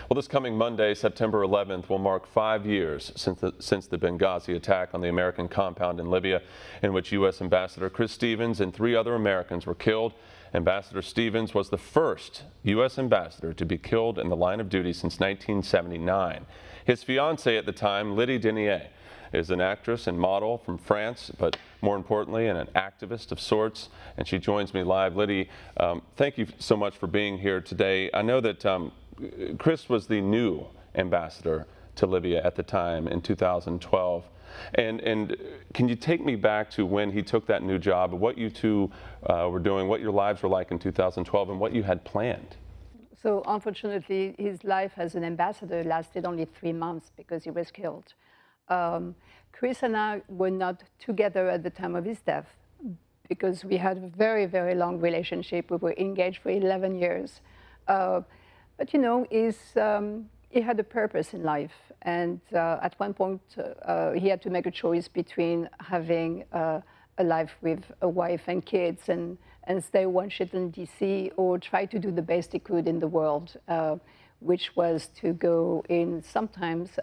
Well, this coming Monday, September 11th, will mark 5 years since the Benghazi attack on the American compound in Libya, in which U.S. Ambassador Chris Stevens and 3 other Americans were killed. Ambassador Stevens was the first U.S. ambassador to be killed in the line of duty since 1979. His fiancée at the time, Lydie Denier, is an actress and model from France, but more importantly, an activist of sorts, and she joins me live. Lydie, thank you so much for being here today. I know that Chris was the new ambassador to Libya at the time in 2012. And can you take me back to when he took that new job, what you two were doing, what your lives were like in 2012, and what you had planned? So unfortunately, his life as an ambassador lasted only 3 months because he was killed. Chris and I were not together at the time of his death because we had a very, very long relationship. We were engaged for 11 years. But you know, he had a purpose in life. And at one point, he had to make a choice between having a life with a wife and kids and stay in Washington, D.C., or try to do the best he could in the world, which was to go in sometimes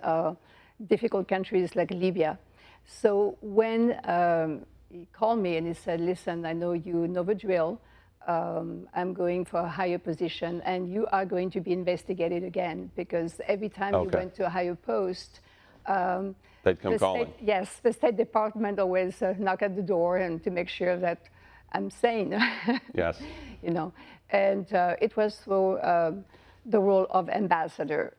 difficult countries like Libya. So when he called me and he said, listen, I know you know the drill. I'm going for a higher position, and you are going to be investigated again, because every time you went to a higher post, they'd come calling. Yes, the State Department always knock at the door and to make sure that I'm sane. Yes. You know, and it was for the role of ambassador.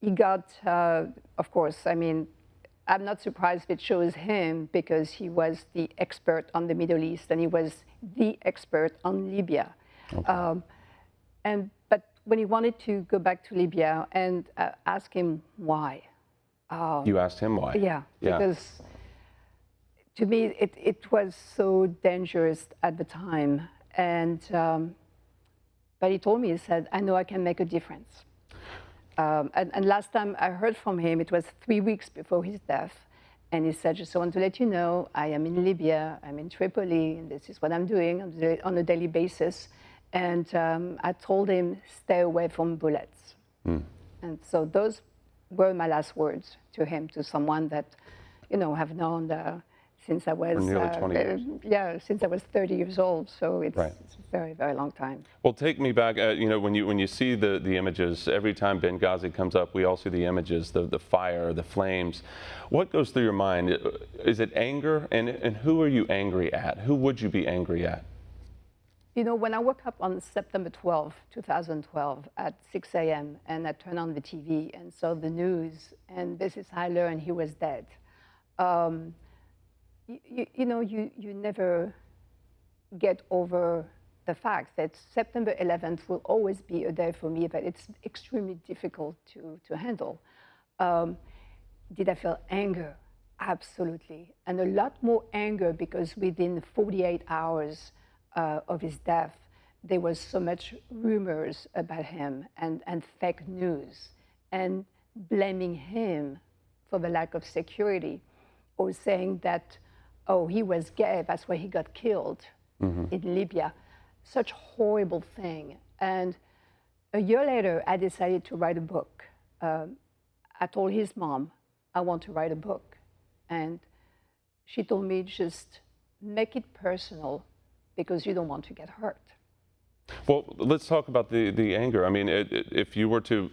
He got, of course, I mean, I'm not surprised it shows him because he was the expert on the Middle East and he was the expert on Libya. Okay. But when he wanted to go back to Libya and ask him why. You asked him why? Yeah, because to me it was so dangerous at the time. And but he told me, he said, I know I can make a difference. And last time I heard from him, it was 3 weeks before his death. And he said, just want to let you know, I am in Libya, I'm in Tripoli, and this is what I'm doing on a daily basis. And I told him, stay away from bullets. And so those were my last words to him, to someone that, you know, have known since I was nearly 20 years. Yeah, since I was 30 years old. So it's, it's a very, very long time. Well, take me back. You know, when you see the images, every time Benghazi comes up, we all see the images, the fire, the flames. What goes through your mind? Is it anger? And who are you angry at? Who would you be angry at? You know, when I woke up on September 12, 2012 at 6 a.m. and I turned on the TV and saw the news, and this is how I learned he was dead. You know, you never get over the fact that September 11th will always be a day for me that it's extremely difficult to handle. Did I feel anger? Absolutely. And a lot more anger because within 48 hours of his death, there was so much rumors about him and fake news and blaming him for the lack of security, or saying that, oh, he was gay, that's why he got killed in Libya. Such horrible thing. And a year later, I decided to write a book. I told his mom, I want to write a book. And she told me, just make it personal because you don't want to get hurt. Well, let's talk about the anger. I mean, if you were to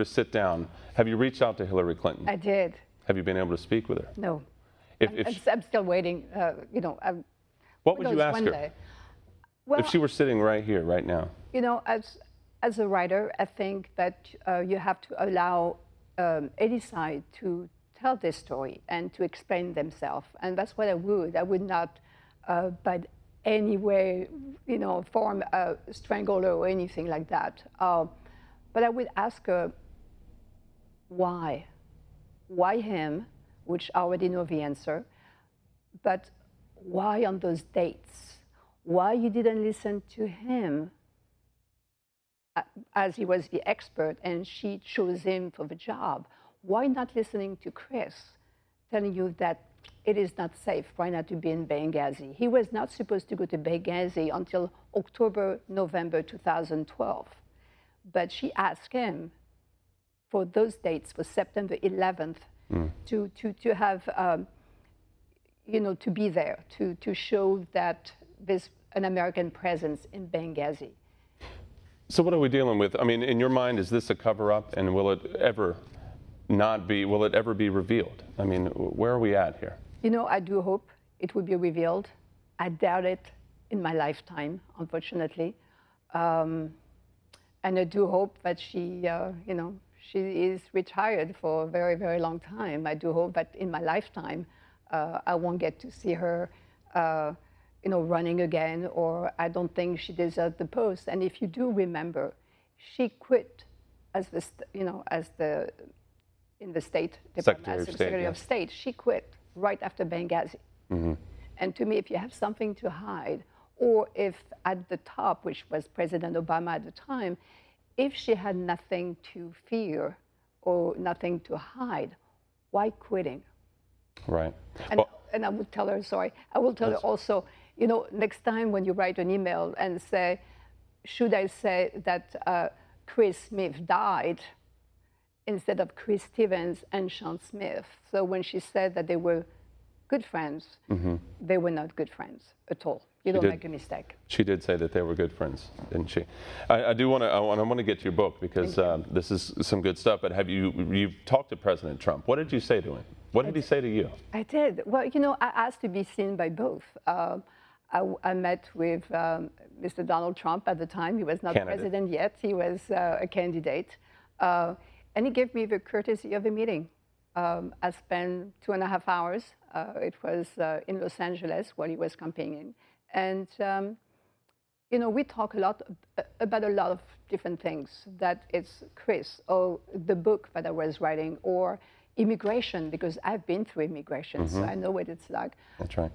sit down, have you reached out to Hillary Clinton? I did. Have you been able to speak with her? No. I'm still waiting. You know. What would you ask her? Day. Well, if she were sitting right here, right now? You know, as a writer, I think that you have to allow any side to tell their story and to explain themselves, and that's what I would. I would not, by any way, you know, form a strangler or anything like that. But I would ask her, why? Why him? Which I already know the answer, but why on those dates? Why you didn't listen to him as he was the expert and she chose him for the job? Why not listening to Chris telling you that it is not safe right now to be in Benghazi? He was not supposed to go to Benghazi until October, November 2012. but she asked him for those dates for September 11th to have, to be there, to show that there's an American presence in Benghazi. So what are we dealing with? I mean, in your mind, is this a cover-up, and will it ever be revealed? I mean, where are we at here? I do hope it will be revealed. I doubt it in my lifetime, unfortunately. And I do hope that she is retired for a very, very long time. I do hope that in my lifetime, I won't get to see her, running again, or I don't think she deserves the post. And if you do remember, she quit as in the State Department, Secretary of State. She quit right after Benghazi. Mm-hmm. And to me, if you have something to hide, or if at the top, which was President Obama at the time, if she had nothing to fear or nothing to hide, why quitting? Right. And I would tell her, I will tell her also, next time when you write an email and say, should I say that Chris Smith died instead of Chris Stevens and Sean Smith? So when she said that they were good friends, they were not good friends at all. You don't make a mistake. She did say that they were good friends, didn't she? I want to get to your book because this is some good stuff. But you've talked to President Trump? What did you say to him? What did he say to you? I did. Well, I asked to be seen by both. I met with Mr. Donald Trump at the time. He was not president yet. He was a candidate. And he gave me the courtesy of a meeting. I spent 2.5 hours. It was in Los Angeles while he was campaigning. And, we talk a lot about a lot of different things, that it's Chris, or the book that I was writing, or immigration, because I've been through immigration, so I know what it's like. That's right.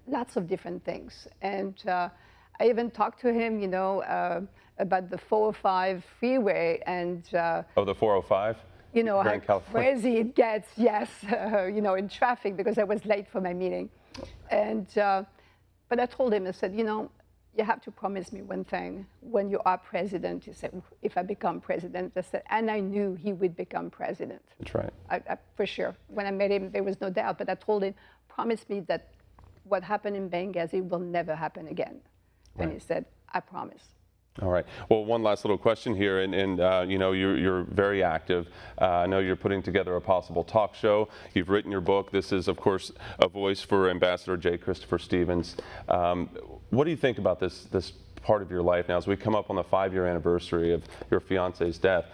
Lots of different things. And I even talked to him, about the 405 freeway and... the 405? How crazy it gets, yes, in traffic, because I was late for my meeting. And, but I told him, I said, you have to promise me one thing. When you are president, he said, if I become president, I said, and I knew he would become president. That's right. I for sure. When I met him, there was no doubt, but I told him, promise me that what happened in Benghazi will never happen again. Right. And he said, I promise. All right. Well, one last little question here, and you're very active. I know you're putting together a possible talk show. You've written your book. This is, of course, a voice for Ambassador J. Christopher Stevens. What do you think about this part of your life now, as we come up on the 5-year anniversary of your fiance's death?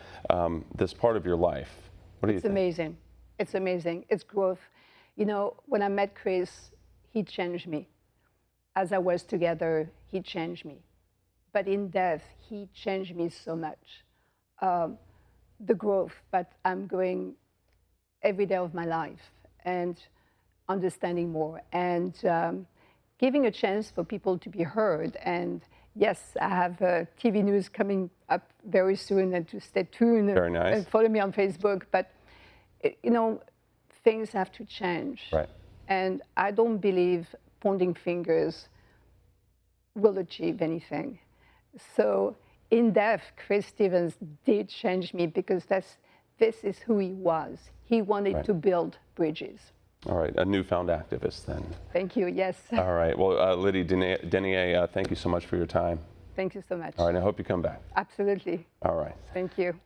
This part of your life. What do you think? It's amazing. It's amazing. It's growth. When I met Chris, he changed me. As I was together, he changed me. But in death, he changed me so much. The growth that I'm going every day of my life, and understanding more, and giving a chance for people to be heard. And yes, I have TV news coming up very soon, and to stay tuned. Very nice. And follow me on Facebook. But, things have to change. Right. And I don't believe pointing fingers will achieve anything. So in death, Chris Stevens did change me, because this is who he was. He wanted to build bridges. All right, a newfound activist then. Thank you, yes. All right, well, Lydie Denier, thank you so much for your time. Thank you so much. All right, I hope you come back. Absolutely. All right. Thank you.